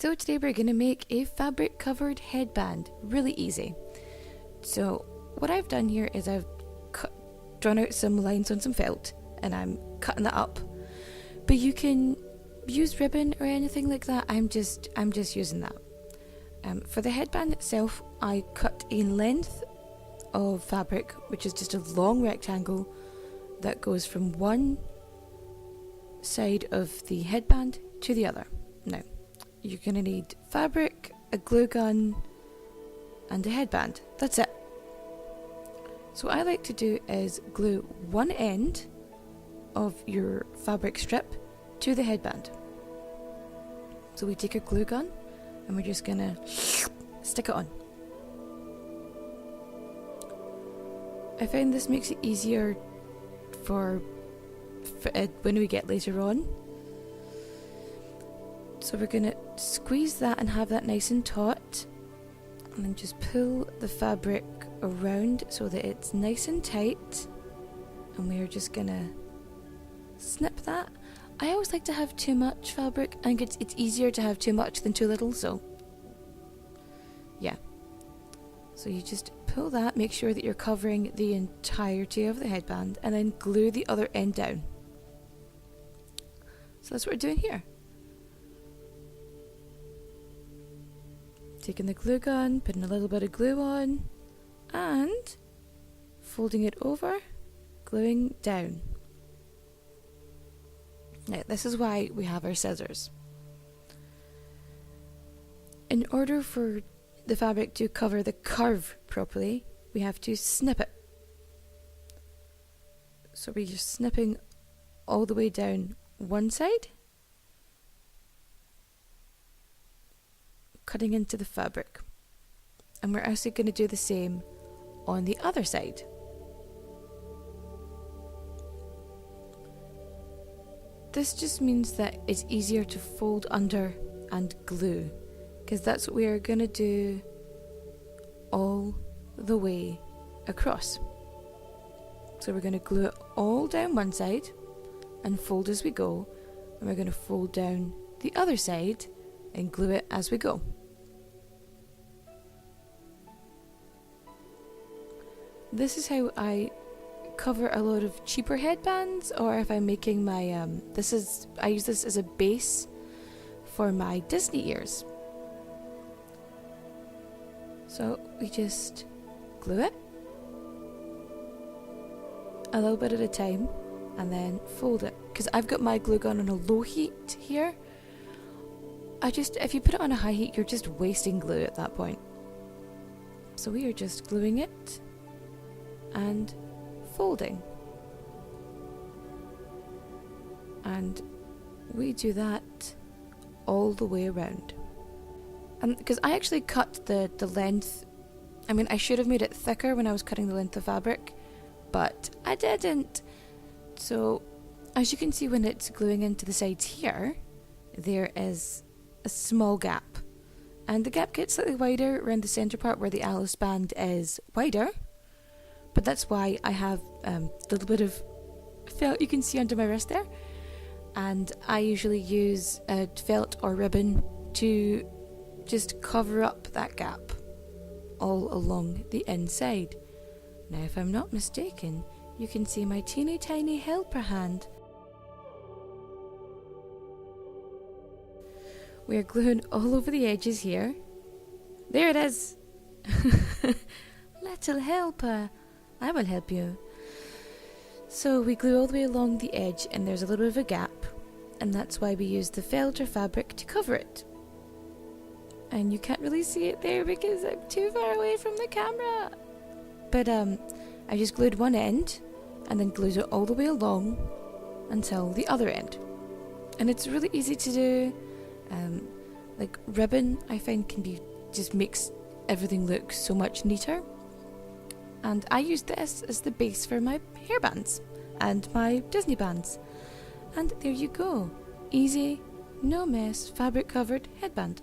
So today we're going to make a fabric covered headband, really easy. So what I've done here is I've drawn out some lines on some felt and I'm cutting that up, but you can use ribbon or anything like that. I'm just using that. For the headband itself, I cut a length of fabric, which is just a long rectangle that goes from one side of the headband to the other. Now, you're going to need fabric, a glue gun, and a headband. That's it. So what I like to do is glue one end of your fabric strip to the headband. So we take a glue gun and we're just going to stick it on. I find this makes it easier for when we get later on. So we're going to squeeze that and have that nice and taut, and then just pull the fabric around so that it's nice and tight, and we're just going to snip that. I always like to have too much fabric. I think it's easier to have too much than too little, so yeah. So you just pull that, make sure that you're covering the entirety of the headband, and then glue the other end down. So that's what we're doing here. Taking the glue gun, putting a little bit of glue on, and folding it over, gluing down. Now, this is why we have our scissors. In order for the fabric to cover the curve properly, we have to snip it. So we're just snipping all the way down one side, cutting into the fabric, and we're also going to do the same on the other side. This just means that it's easier to fold under and glue, because that's what we are going to do all the way across. So we're going to glue it all down one side and fold as we go, and we're going to fold down the other side and glue it as we go. This is how I cover a lot of cheaper headbands, or if I'm making my I use this as a base for my Disney ears. So we just glue it a little bit at a time and then fold it, because I've got my glue gun on a low heat here. If you put it on a high heat, you're just wasting glue at that point. So we are just gluing it and folding, and we do that all the way around. And because I actually cut the length, I should have made it thicker when I was cutting the length of fabric, but I didn't. So as you can see, when it's gluing into the sides here, there is a small gap, and the gap gets slightly wider around the centre part where the Alice band is wider. But that's why I have a little bit of felt you can see under my wrist there, and I usually use a felt or ribbon to just cover up that gap all along the inside. Now, if I'm not mistaken, you can see my teeny tiny helper hand. We're gluing all over the edges here. There it is! Little helper! I will help you. So we glue all the way along the edge, and there's a little bit of a gap, and that's why we use the felt or fabric to cover it. And you can't really see it there because I'm too far away from the camera. But I just glued one end and then glued it all the way along until the other end. And it's really easy to do. Like ribbon, I find just makes everything look so much neater. And I use this as the base for my hairbands and my Disney bands. And there you go. Easy, no mess, fabric covered headband.